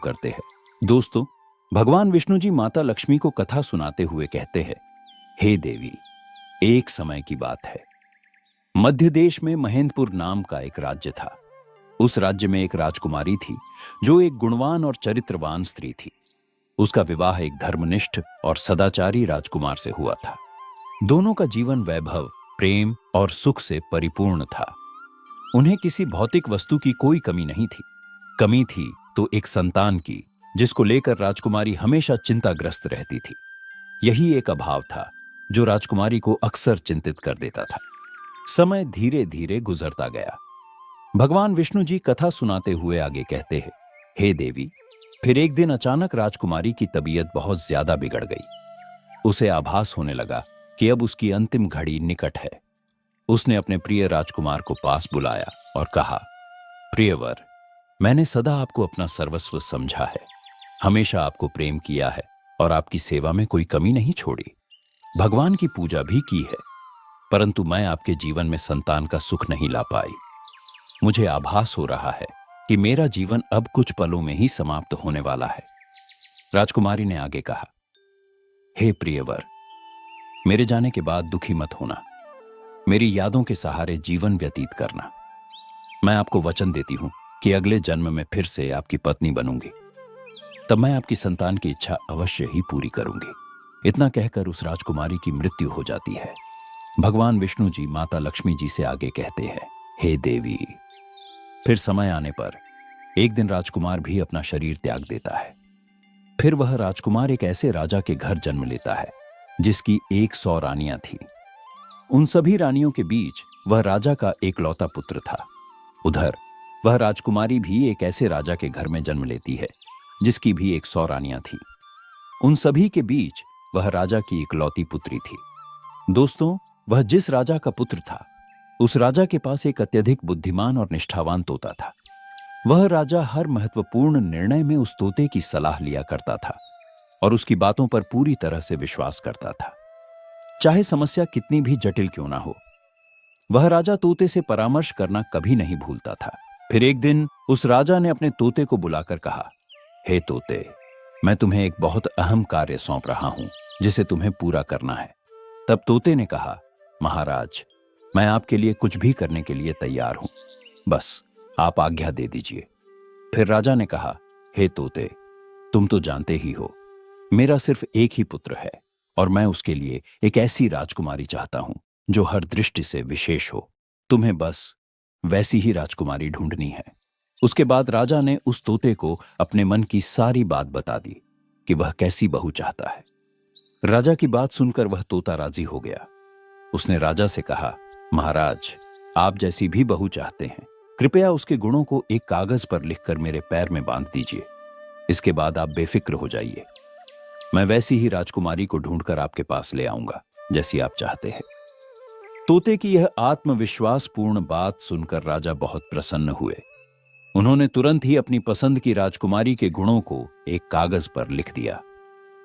करते हैं। दोस्तों, भगवान विष्णु जी माता लक्ष्मी को कथा सुनाते हुए कहते हैं, हे देवी, एक समय की बात है। मध्य देश में महेंद्रपुर नाम का एक राज्य था। उस राज्य में एक राजकुमारी थी जो एक गुणवान और चरित्रवान स्त्री थी। उसका विवाह एक धर्मनिष्ठ और सदाचारी राजकुमार से हुआ था। दोनों का जीवन वैभव, प्रेम और सुख से परिपूर्ण था। उन्हें किसी भौतिक वस्तु की कोई कमी नहीं थी। कमी थी तो एक संतान की, जिसको लेकर राजकुमारी हमेशा चिंताग्रस्त रहती थी। यही एक अभाव था जो राजकुमारी को अक्सर चिंतित कर देता था। समय धीरे धीरे गुजरता गया। भगवान विष्णु जी कथा सुनाते हुए आगे कहते हैं, हे देवी, फिर एक दिन अचानक राजकुमारी की तबीयत बहुत ज्यादा बिगड़ गई। उसे आभास होने लगा कि अब उसकी अंतिम घड़ी निकट है। उसने अपने प्रिय राजकुमार को पास बुलाया और कहा, प्रियवर, मैंने सदा आपको अपना सर्वस्व समझा है, हमेशा आपको प्रेम किया है और आपकी सेवा में कोई कमी नहीं छोड़ी। भगवान की पूजा भी की है, परंतु मैं आपके जीवन में संतान का सुख नहीं ला पाई। मुझे आभास हो रहा है कि मेरा जीवन अब कुछ पलों में ही समाप्त होने वाला है। राजकुमारी ने आगे कहा, हे प्रियवर, मेरे जाने के बाद दुखी मत होना। मेरी यादों के सहारे जीवन व्यतीत करना। मैं आपको वचन देती हूं कि अगले जन्म में फिर से आपकी पत्नी बनूंगी। तब मैं आपकी संतान की इच्छा अवश्य ही पूरी करूंगी। इतना कहकर उस राजकुमारी की मृत्यु हो जाती है। भगवान विष्णु जी माता लक्ष्मी जी से आगे कहते हैं, हे देवी, फिर समय आने पर एक दिन राजकुमार भी अपना शरीर त्याग देता है। फिर वह राजकुमार एक ऐसे राजा के घर जन्म लेता है जिसकी 100 रानियां थीं। उन सभी रानियों के बीच वह राजा का एकलौता पुत्र था। उधर वह राजकुमारी भी एक ऐसे राजा के घर में जन्म लेती है जिसकी भी 100 रानियां थीं। उन सभी के बीच वह राजा की इकलौती पुत्री थी। दोस्तों, वह जिस राजा का पुत्र था, उस राजा के पास एक अत्यधिक बुद्धिमान और निष्ठावान तोता था। वह राजा हर महत्वपूर्ण निर्णय में उस तोते की सलाह लिया करता था और उसकी बातों पर पूरी तरह से विश्वास करता था, चाहे समस्या कितनी भी जटिल क्यों ना हो। वह राजा तोते से परामर्श करना कभी नहीं भूलता था। फिर एक दिन उस राजा ने अपने तोते को बुलाकर कहा, हे तोते, मैं तुम्हें एक बहुत अहम कार्य सौंप रहा हूं जिसे तुम्हें पूरा करना है। तब तोते ने कहा, महाराज, मैं आपके लिए कुछ भी करने के लिए तैयार हूं, बस आप आज्ञा दे दीजिए। फिर राजा ने कहा, हे तोते, तुम तो जानते ही हो, मेरा सिर्फ एक ही पुत्र है और मैं उसके लिए एक ऐसी राजकुमारी चाहता हूं जो हर दृष्टि से विशेष हो। तुम्हें बस वैसी ही राजकुमारी ढूंढनी है। उसके बाद राजा ने उस तोते को अपने मन की सारी बात बता दी कि वह कैसी बहू चाहता है। राजा की बात सुनकर वह तोता राजी हो गया। उसने राजा से कहा, महाराज, आप जैसी भी बहू चाहते हैं, कृपया उसके गुणों को एक कागज पर लिखकर मेरे पैर में बांध दीजिए। इसके बाद आप बेफिक्र हो जाइए। मैं वैसी ही राजकुमारी को ढूंढकर आपके पास ले आऊंगा जैसी आप चाहते हैं। तोते की यह आत्मविश्वासपूर्ण बात सुनकर राजा बहुत प्रसन्न हुए। उन्होंने तुरंत ही अपनी पसंद की राजकुमारी के गुणों को एक कागज पर लिख दिया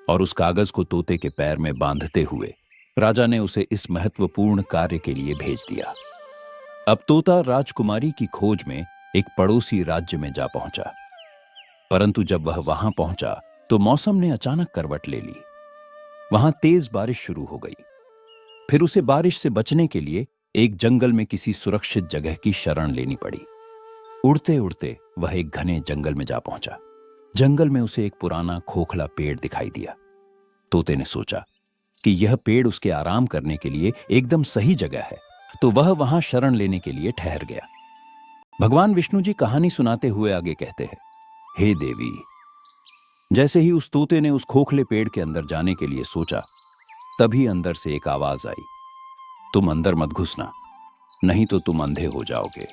और उस कागज को तोते के पैर में बांधते हुए राजा ने उसे इस महत्वपूर्ण कार्य के लिए भेज दिया। अब तोता राजकुमारी की खोज में एक पड़ोसी राज्य में जा पहुंचा, परंतु जब वह वहां पहुंचा तो मौसम ने अचानक करवट ले ली। वहां तेज बारिश शुरू हो गई। फिर उसे बारिश से बचने के लिए एक जंगल में किसी सुरक्षित जगह की शरण लेनी पड़ी। उड़ते उड़ते वह एक घने जंगल में जा पहुंचा। जंगल में उसे एक पुराना खोखला पेड़ दिखाई दिया। तोते ने सोचा कि यह पेड़ उसके आराम करने के लिए एकदम सही जगह है, तो वह वहां शरण लेने के लिए ठहर गया। भगवान विष्णु जी कहानी सुनाते हुए आगे कहते हैं, हे देवी, जैसे ही उस तोते ने उस खोखले पेड़ के अंदर जाने के लिए सोचा, तभी अंदर से एक आवाज आई, तुम अंदर मत घुसना, नहीं तो तुम अंधे हो जाओगे।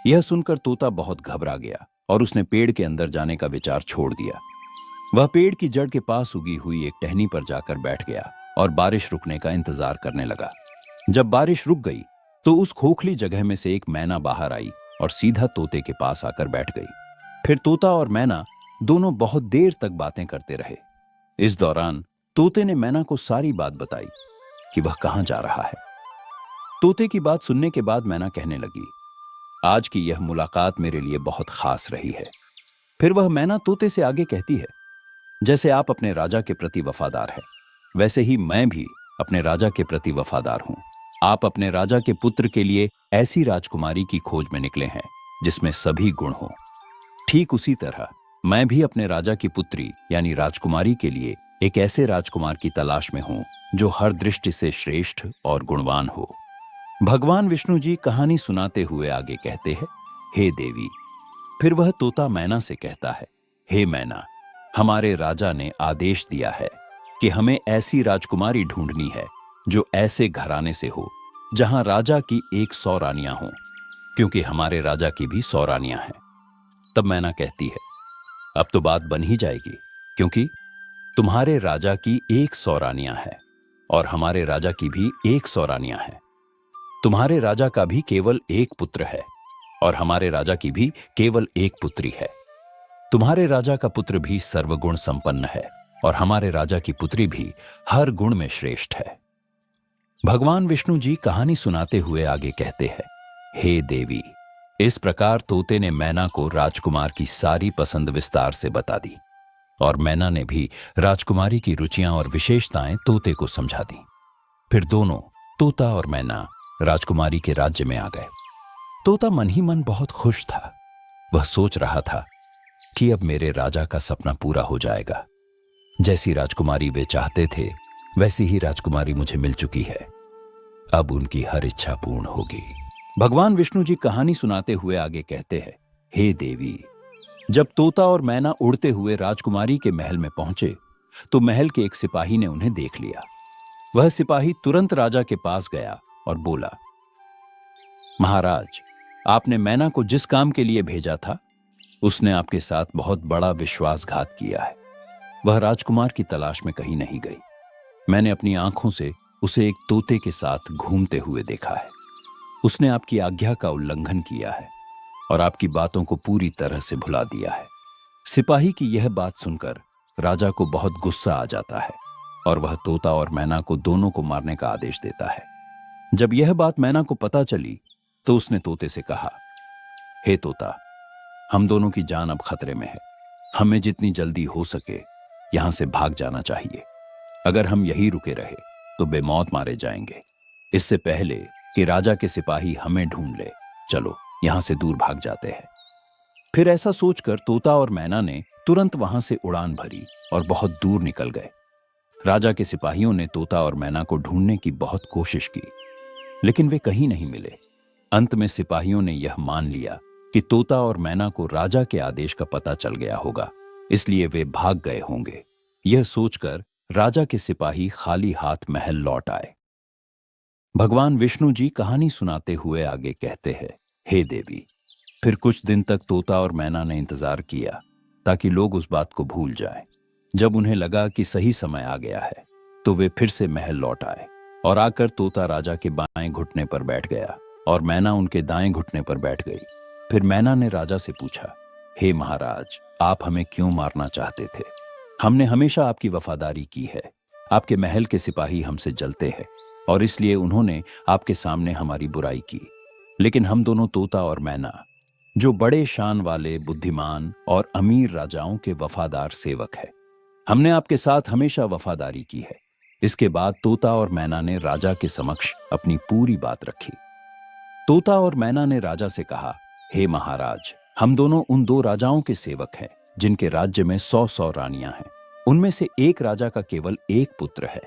यह सुनकर तोता बहुत घबरा गया और उसने पेड़ के अंदर जाने का विचार छोड़ दिया। वह पेड़ की जड़ के पास उगी हुई एक टहनी पर जाकर बैठ गया और बारिश रुकने का इंतजार करने लगा। जब बारिश रुक गई तो उस खोखली जगह में से एक मैना बाहर आई और सीधा तोते के पास आकर बैठ गई। फिर तोता और मैना दोनों बहुत देर तक बातें करते रहे। इस दौरान तोते ने मैना को सारी बात बताई कि वह कहां जा रहा है। तोते की बात सुनने के बाद मैना कहने लगी, आज की यह मुलाकात मेरे लिए बहुत खास रही है। फिर वह मैना तोते से आगे कहती है, जैसे आप अपने राजा के प्रति वफादार हैं, वैसे ही मैं भी अपने राजा के प्रति वफादार हूं। आप अपने राजा के पुत्र के लिए ऐसी राजकुमारी की खोज में निकले हैं जिसमें सभी गुण हो। ठीक उसी तरह मैं भी अपने राजा की पुत्री यानी राजकुमारी के लिए एक ऐसे राजकुमार की तलाश में हूं जो हर दृष्टि से श्रेष्ठ और गुणवान हो। भगवान विष्णु जी कहानी सुनाते हुए आगे कहते हैं, हे देवी। फिर वह तोता मैना से कहता है, हे मैना, हमारे राजा ने आदेश दिया है कि हमें ऐसी राजकुमारी ढूंढनी है जो ऐसे घराने से हो जहां राजा की 100 रानियां हों, क्योंकि हमारे राजा की भी 100 रानियां हैं। तब मैना कहती है, अब तो बात बन ही जाएगी, क्योंकि तुम्हारे राजा की 100 रानियां हैं और हमारे राजा की भी 100 रानियां हैं। तुम्हारे राजा का भी केवल एक पुत्र है और हमारे राजा की भी केवल एक पुत्री है। तुम्हारे राजा का पुत्र भी सर्वगुण संपन्न है और हमारे राजा की पुत्री भी हर गुण में श्रेष्ठ है। भगवान विष्णु जी कहानी सुनाते हुए आगे कहते हैं, हे देवी। इस प्रकार तोते ने मैना को राजकुमार की सारी पसंद विस्तार से बता दी और मैना ने भी राजकुमारी की रुचियां और विशेषताएं तोते को समझा दी। फिर दोनों, तोता और मैना, राजकुमारी के राज्य में आ गए। तोता मन ही मन बहुत खुश था। वह सोच रहा था कि अब मेरे राजा का सपना पूरा हो जाएगा। जैसी राजकुमारी वे चाहते थे वैसी ही राजकुमारी मुझे मिल चुकी है। अब उनकी हर इच्छा पूर्ण होगी। भगवान विष्णु जी कहानी सुनाते हुए आगे कहते हैं, हे देवी। जब तोता और मैना उड़ते हुए राजकुमारी के महल में पहुंचे तो महल के एक सिपाही ने उन्हें देख लिया। वह सिपाही तुरंत राजा के पास गया और बोला, महाराज, आपने मैना को जिस काम के लिए भेजा था उसने आपके साथ बहुत बड़ा विश्वासघात किया है। वह राजकुमार की तलाश में कहीं नहीं गई। मैंने अपनी आंखों से उसे एक तोते के साथ घूमते हुए देखा है। उसने आपकी आज्ञा का उल्लंघन किया है और आपकी बातों को पूरी तरह से भुला दिया है। सिपाही की यह बात सुनकर राजा को बहुत गुस्सा आ जाता है और वह तोता और मैना को दोनों को मारने का आदेश देता है। जब यह बात मैना को पता चली तो उसने तोते से कहा, हे तोता, हम दोनों की जान अब खतरे में है। हमें जितनी जल्दी हो सके यहां से भाग जाना चाहिए। अगर हम यहीं रुके रहे तो बेमौत मारे जाएंगे। इससे पहले कि राजा के सिपाही हमें ढूंढ ले, चलो यहां से दूर भाग जाते हैं। फिर ऐसा सोचकर तोता और मैना ने तुरंत वहां से उड़ान भरी और बहुत दूर निकल गए। राजा के सिपाहियों ने तोता और मैना को ढूंढने की बहुत कोशिश की, लेकिन वे कहीं नहीं मिले। अंत में सिपाहियों ने यह मान लिया कि तोता और मैना को राजा के आदेश का पता चल गया होगा, इसलिए वे भाग गए होंगे। यह सोचकर राजा के सिपाही खाली हाथ महल लौट आए। भगवान विष्णु जी कहानी सुनाते हुए आगे कहते हैं, हे देवी। फिर कुछ दिन तक तोता और मैना ने इंतजार किया ताकि लोग उस बात को भूल जाएं। जब उन्हें लगा कि सही समय आ गया है तो वे फिर से महल लौट आए और आकर तोता राजा के बाएं घुटने पर बैठ गया और मैना उनके दाएं घुटने पर बैठ गई। फिर मैना ने राजा से पूछा, हे महाराज, आप हमें क्यों मारना चाहते थे? हमने हमेशा आपकी वफादारी की है। आपके महल के सिपाही हमसे जलते हैं और इसलिए उन्होंने आपके सामने हमारी बुराई की। लेकिन हम दोनों, तोता और मैना, जो बड़े शान वाले, बुद्धिमान और अमीर राजाओं के वफादार सेवक है, हमने आपके साथ हमेशा वफादारी की है। इसके बाद तोता और मैना ने राजा के समक्ष अपनी पूरी बात रखी। तोता और मैना ने राजा से कहा, हे महाराज, हम दोनों उन 2 राजाओं के सेवक हैं जिनके राज्य में 100 रानियां हैं। उनमें से एक राजा का केवल एक पुत्र है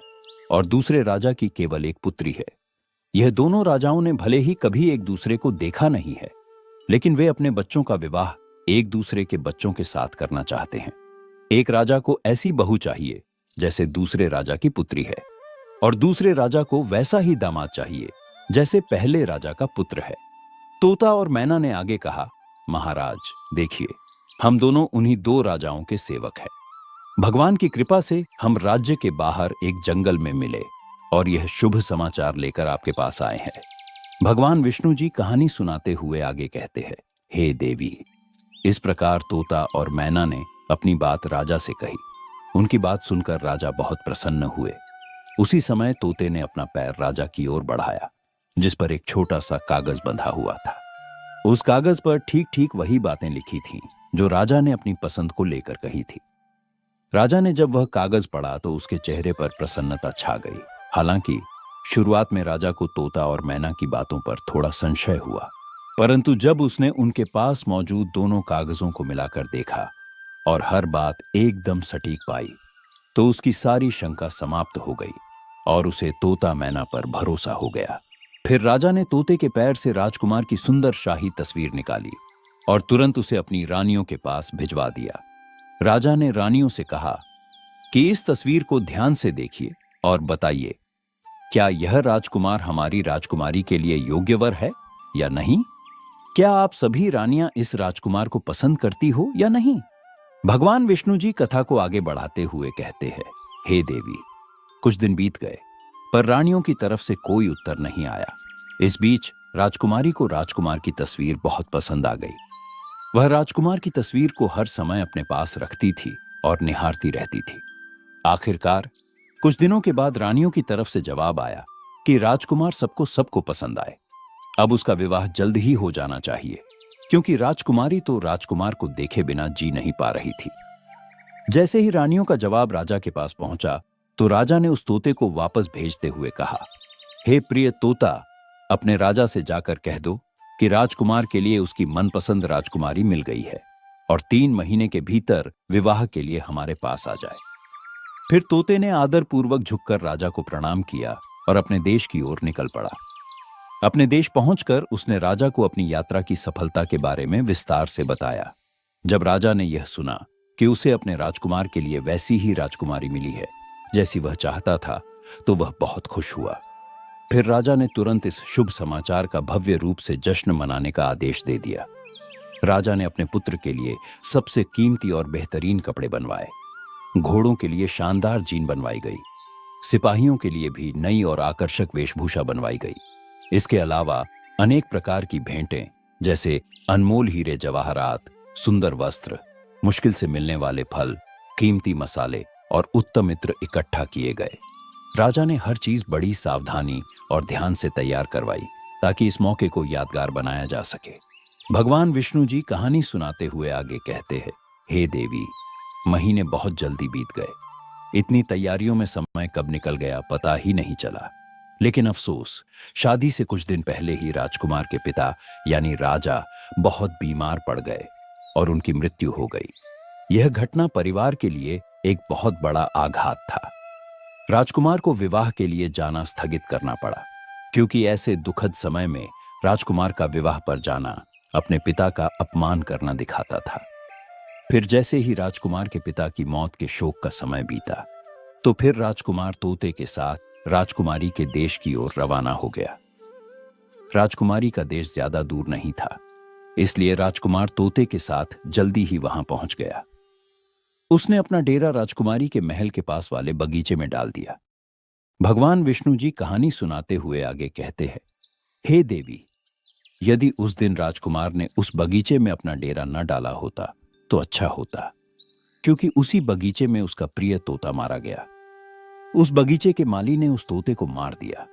और दूसरे राजा की केवल एक पुत्री है। यह दोनों राजाओं ने भले ही कभी एक दूसरे को देखा नहीं है, लेकिन वे अपने बच्चों का विवाह एक दूसरे के बच्चों के साथ करना चाहते हैं। एक राजा को ऐसी बहू चाहिए जैसे दूसरे राजा की पुत्री है और दूसरे राजा को वैसा ही दामाद चाहिए जैसे पहले राजा का पुत्र है। तोता और मैना ने आगे कहा, महाराज देखिए, हम दोनों उन्हीं 2 राजाओं के सेवक हैं। भगवान की कृपा से हम राज्य के बाहर एक जंगल में मिले और यह शुभ समाचार लेकर आपके पास आए हैं। भगवान विष्णु जी कहानी सुनाते हुए आगे कहते हैं, हे देवी। इस प्रकार तोता और मैना ने अपनी बात राजा से कही। उनकी बात सुनकर राजा बहुत प्रसन्न हुए। उसी समय तोते ने अपना पैर राजा की ओर बढ़ाया जिस पर एक छोटा सा कागज बंधा हुआ था। उस कागज पर ठीक ठीक वही बातें लिखी थीं जो राजा ने अपनी पसंद को लेकर कही थी। राजा ने जब वह कागज पढ़ा तो उसके चेहरे पर प्रसन्नता छा गई। हालांकि शुरुआत में राजा को तोता और मैना की बातों पर थोड़ा संशय हुआ, परंतु जब उसने उनके पास मौजूद दोनों कागजों को मिलाकर देखा और हर बात एकदम सटीक पाई, तो उसकी सारी शंका समाप्त हो गई और उसे तोता मैना पर भरोसा हो गया। फिर राजा ने तोते के पैर से राजकुमार की सुंदर शाही तस्वीर निकाली और तुरंत उसे अपनी रानियों के पास भिजवा दिया। राजा ने रानियों से कहा कि इस तस्वीर को ध्यान से देखिए और बताइए, क्या यह राजकुमार हमारी राजकुमारी के लिए योग्य वर है या नहीं? क्या आप सभी रानियां इस राजकुमार को पसंद करती हो या नहीं? भगवान विष्णु जी कथा को आगे बढ़ाते हुए कहते हैं, हे देवी, कुछ दिन बीत गए पर रानियों की तरफ से कोई उत्तर नहीं आया। इस बीच राजकुमारी को राजकुमार की तस्वीर बहुत पसंद आ गई। वह राजकुमार की तस्वीर को हर समय अपने पास रखती थी और निहारती रहती थी। आखिरकार कुछ दिनों के बाद रानियों की तरफ से जवाब आया कि राजकुमार सबको पसंद आए। अब उसका विवाह जल्द ही हो जाना चाहिए, क्योंकि राजकुमारी तो राजकुमार को देखे बिना जी नहीं पा रही थी। जैसे ही रानियों का जवाब राजा के पास पहुंचा तो राजा ने उस तोते को वापस भेजते हुए कहा, हे प्रिय तोता, अपने राजा से जाकर कह दो कि राजकुमार के लिए उसकी मनपसंद राजकुमारी मिल गई है और 3 महीने के भीतर विवाह के लिए हमारे पास आ जाए। फिर तोते ने आदरपूर्वक झुककर राजा को प्रणाम किया और अपने देश की ओर निकल पड़ा। अपने देश पहुंचकर उसने राजा को अपनी यात्रा की सफलता के बारे में विस्तार से बताया। जब राजा ने यह सुना कि उसे अपने राजकुमार के लिए वैसी ही राजकुमारी मिली है जैसी वह चाहता था, तो वह बहुत खुश हुआ। फिर राजा ने तुरंत इस शुभ समाचार का भव्य रूप से जश्न मनाने का आदेश दे दिया। राजा ने अपने पुत्र के लिए सबसे कीमती और बेहतरीन कपड़े बनवाए, घोड़ों के लिए शानदार जीन बनवाई गई, सिपाहियों के लिए भी नई और आकर्षक वेशभूषा बनवाई गई। इसके अलावा अनेक प्रकार की भेंटें जैसे अनमोल हीरे जवाहरात, सुंदर वस्त्र, मुश्किल से मिलने वाले फल, कीमती मसाले और उत्तम इत्र इकट्ठा किए गए। राजा ने हर चीज बड़ी सावधानी और ध्यान से तैयार करवाई ताकि इस मौके को यादगार बनाया जा सके। भगवान विष्णु जी कहानी सुनाते हुए आगे कहते हैं, हे देवी, महीने बहुत जल्दी बीत गए। इतनी तैयारियों में समय कब निकल गया पता ही नहीं चला। लेकिन अफसोस, शादी से कुछ दिन पहले ही राजकुमार के पिता यानी राजा बहुत बीमार पड़ गए और उनकी मृत्यु हो गई। यह घटना परिवार के लिए एक बहुत बड़ा आघात था। राजकुमार को विवाह के लिए जाना स्थगित करना पड़ा, क्योंकि ऐसे दुखद समय में राजकुमार का विवाह पर जाना अपने पिता का अपमान करना दिखाता था। फिर जैसे ही राजकुमार के पिता की मौत के शोक का समय बीता, तो फिर राजकुमार तोते के साथ राजकुमारी के देश की ओर रवाना हो गया। राजकुमारी का देश ज्यादा दूर नहीं था, इसलिए राजकुमार तोते के साथ जल्दी ही वहां पहुंच गया। उसने अपना डेरा राजकुमारी के महल के पास वाले बगीचे में डाल दिया। भगवान विष्णु जी कहानी सुनाते हुए आगे कहते हैं, हे देवी, यदि उस दिन राजकुमार ने उस बगीचे में अपना डेरा न डाला होता तो अच्छा होता, क्योंकि उसी बगीचे में उसका प्रिय तोता मारा गया। उस बगीचे के माली ने उस तोते को मार दिया।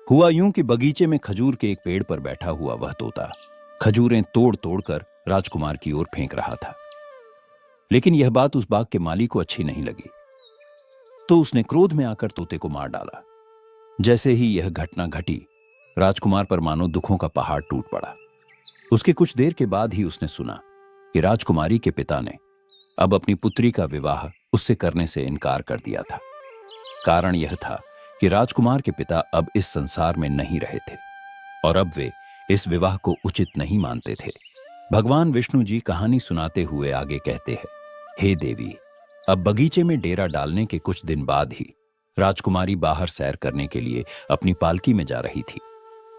हुआ यूं कि बगीचे में खजूर के एक पेड़ पर बैठा हुआ वह तोता खजूरें तोड़ तोड़कर राजकुमार की ओर फेंक रहा था। लेकिन यह बात उस बाग के माली को अच्छी नहीं लगी, तो उसने क्रोध में आकर तोते को मार डाला। जैसे ही यह घटना घटी, राजकुमार पर मानो दुखों का पहाड़ टूट पड़ा। उसके कुछ देर के बाद ही उसने सुना कि राजकुमारी के पिता ने अब अपनी पुत्री का विवाह उससे करने से इनकार कर दिया था। कारण यह था कि राजकुमार के पिता अब इस संसार में नहीं रहे थे और अब वे इस विवाह को उचित नहीं मानते थे। भगवान विष्णु जी कहानी सुनाते हुए आगे कहते हैं, हे देवी, अब बगीचे में डेरा डालने के कुछ दिन बाद ही राजकुमारी बाहर सैर करने के लिए अपनी पालकी में जा रही थी,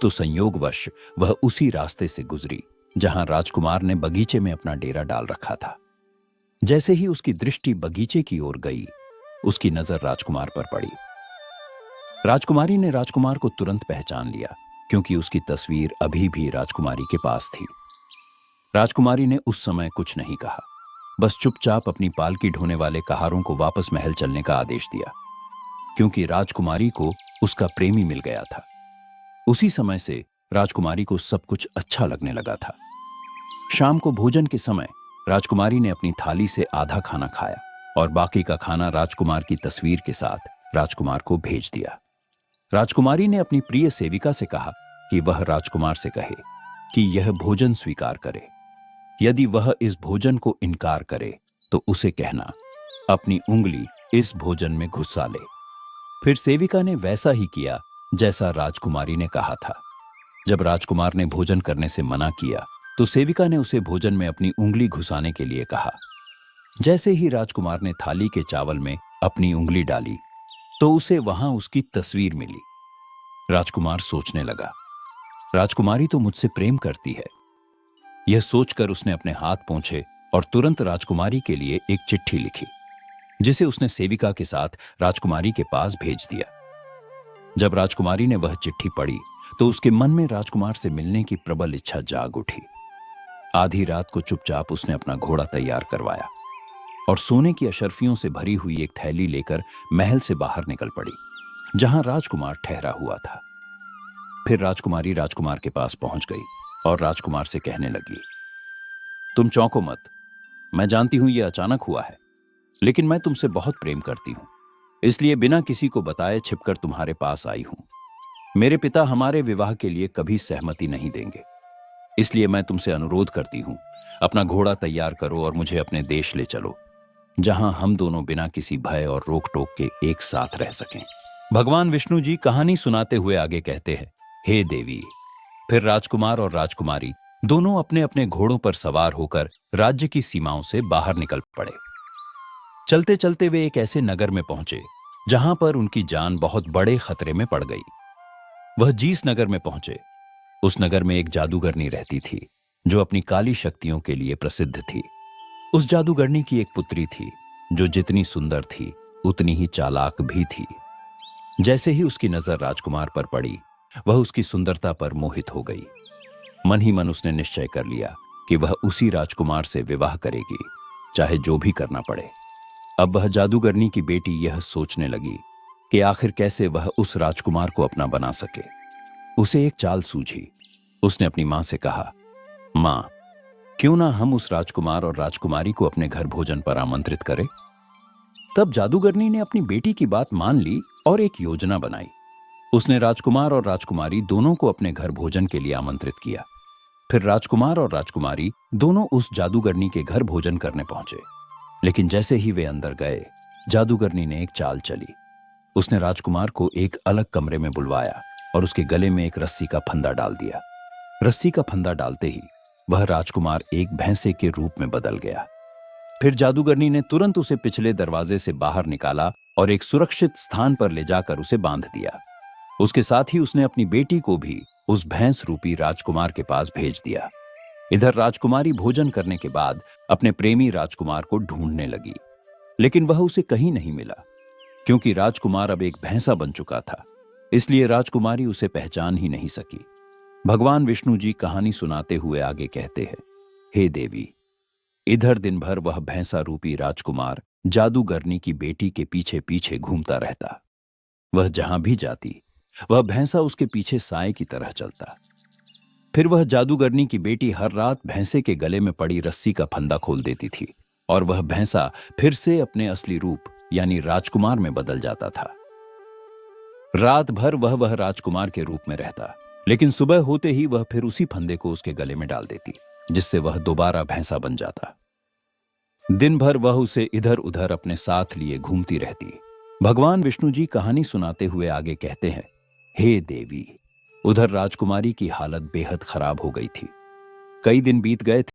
तो संयोगवश वह उसी रास्ते से गुजरी जहां राजकुमार ने बगीचे में अपना डेरा डाल रखा था। जैसे ही उसकी दृष्टि बगीचे की ओर गई, उसकी नजर राजकुमार पर पड़ी। राजकुमारी ने राजकुमार को तुरंत पहचान लिया, क्योंकि उसकी तस्वीर अभी भी राजकुमारी के पास थी। राजकुमारी ने उस समय कुछ नहीं कहा, बस चुपचाप अपनी पालकी ढोने वाले कहारों को वापस महल चलने का आदेश दिया, क्योंकि राजकुमारी को उसका प्रेमी मिल गया था। उसी समय से राजकुमारी को सब कुछ अच्छा लगने लगा था। शाम को भोजन के समय राजकुमारी ने अपनी थाली से आधा खाना खाया और बाकी का खाना राजकुमार की तस्वीर के साथ राजकुमार को भेज दिया। राजकुमारी ने अपनी प्रिय सेविका से कहा कि वह राजकुमार से कहे कि यह भोजन स्वीकार करे। यदि वह इस भोजन को इनकार करे तो उसे कहना अपनी उंगली इस भोजन में घुसा ले। फिर सेविका ने वैसा ही किया जैसा राजकुमारी ने कहा था। जब राजकुमार ने भोजन करने से मना किया तो सेविका ने उसे भोजन में अपनी उंगली घुसाने के लिए कहा। जैसे ही राजकुमार ने थाली के चावल में अपनी उंगली डाली तो उसे वहां उसकी तस्वीर मिली। राजकुमार सोचने लगा, राजकुमारी तो मुझसे प्रेम करती है। यह सोचकर उसने अपने हाथ पोंछे और तुरंत राजकुमारी के लिए एक चिट्ठी लिखी, जिसे उसने सेविका के साथ राजकुमारी के पास भेज दिया। जब राजकुमारी ने वह चिट्ठी पढ़ी तो उसके मन में राजकुमार से मिलने की प्रबल इच्छा जाग उठी। आधी रात को चुपचाप उसने अपना घोड़ा तैयार करवाया और सोने की अशर्फियों से भरी हुई एक थैली लेकर महल से बाहर निकल पड़ी, जहां राजकुमार ठहरा हुआ था। फिर राजकुमारी राजकुमार के पास पहुंच गई और राजकुमार से कहने लगी, तुम चौंको मत, मैं जानती हूं यह अचानक हुआ है, लेकिन मैं तुमसे बहुत प्रेम करती हूं, इसलिए बिना किसी को बताए छिपकर तुम्हारे पास आई हूं। मेरे पिता हमारे विवाह के लिए कभी सहमति नहीं देंगे, इसलिए मैं तुमसे अनुरोध करती हूं, अपना घोड़ा तैयार करो और मुझे अपने देश ले चलो, जहां हम दोनों बिना किसी भय और रोक टोक के एक साथ रह सकें। भगवान विष्णु जी कहानी सुनाते हुए आगे कहते हैं, हे देवी। फिर राजकुमार और राजकुमारी दोनों अपने अपने घोड़ों पर सवार होकर राज्य की सीमाओं से बाहर निकल पड़े। चलते चलते वे एक ऐसे नगर में पहुंचे जहां पर उनकी जान बहुत बड़े खतरे में पड़ गई। वह जीस नगर में पहुंचे। उस नगर में एक जादूगरनी रहती थी जो अपनी काली शक्तियों के लिए प्रसिद्ध थी। उस जादूगरनी की एक पुत्री थी जो जितनी सुंदर थी उतनी ही चालाक भी थी। जैसे ही उसकी नजर राजकुमार पर पड़ी, वह उसकी सुंदरता पर मोहित हो गई। मन ही मन उसने निश्चय कर लिया कि वह उसी राजकुमार से विवाह करेगी, चाहे जो भी करना पड़े। अब वह जादूगरनी की बेटी यह सोचने लगी कि आखिर कैसे वह उस राजकुमार को अपना बना सके। उसे एक चाल सूझी। उसने अपनी मां से कहा, मां, क्यों ना हम उस राजकुमार और राजकुमारी को अपने घर भोजन पर आमंत्रित करें। तब जादूगरनी ने अपनी बेटी की बात मान ली और एक योजना बनाई। उसने राजकुमार और राजकुमारी दोनों को अपने घर भोजन के लिए आमंत्रित किया। फिर राजकुमार और राजकुमारी दोनों उस जादूगरनी के घर भोजन करने पहुंचे। लेकिन जैसे ही वे अंदर गए, जादूगरनी ने एक चाल चली। उसने राजकुमार को एक अलग कमरे में बुलवाया और उसके गले में एक रस्सी का फंदा डाल दिया। रस्सी का फंदा डालते ही वह राजकुमार एक भैंसे के रूप में बदल गया। फिर जादूगरनी ने तुरंत उसे पिछले दरवाजे से बाहर निकाला और एक सुरक्षित स्थान पर ले जाकर उसे बांध दिया। उसके साथ ही उसने अपनी बेटी को भी उस भैंस रूपी राजकुमार के पास भेज दिया। इधर राजकुमारी भोजन करने के बाद अपने प्रेमी राजकुमार को ढूंढने लगी, लेकिन वह उसे कहीं नहीं मिला। क्योंकि राजकुमार अब एक भैंसा बन चुका था, इसलिए राजकुमारी उसे पहचान ही नहीं सकी। भगवान विष्णु जी कहानी सुनाते हुए आगे कहते हैं, हे देवी। इधर दिन भर वह भैंसा रूपी राजकुमार जादूगरनी की बेटी के पीछे पीछे घूमता रहता। वह जहां भी जाती, वह भैंसा उसके पीछे साए की तरह चलता। फिर वह जादूगरनी की बेटी हर रात भैंसे के गले में पड़ी रस्सी का फंदा खोल देती थी और वह भैंसा फिर से अपने असली रूप यानी राजकुमार में बदल जाता था। रात भर वह राजकुमार के रूप में रहता, लेकिन सुबह होते ही वह फिर उसी फंदे को उसके गले में डाल देती, जिससे वह दोबारा भैंसा बन जाता। दिन भर वह उसे इधर उधर अपने साथ लिए घूमती रहती। भगवान विष्णु जी कहानी सुनाते हुए आगे कहते हैं, हे देवी। उधर राजकुमारी की हालत बेहद खराब हो गई थी। कई दिन बीत गए थे।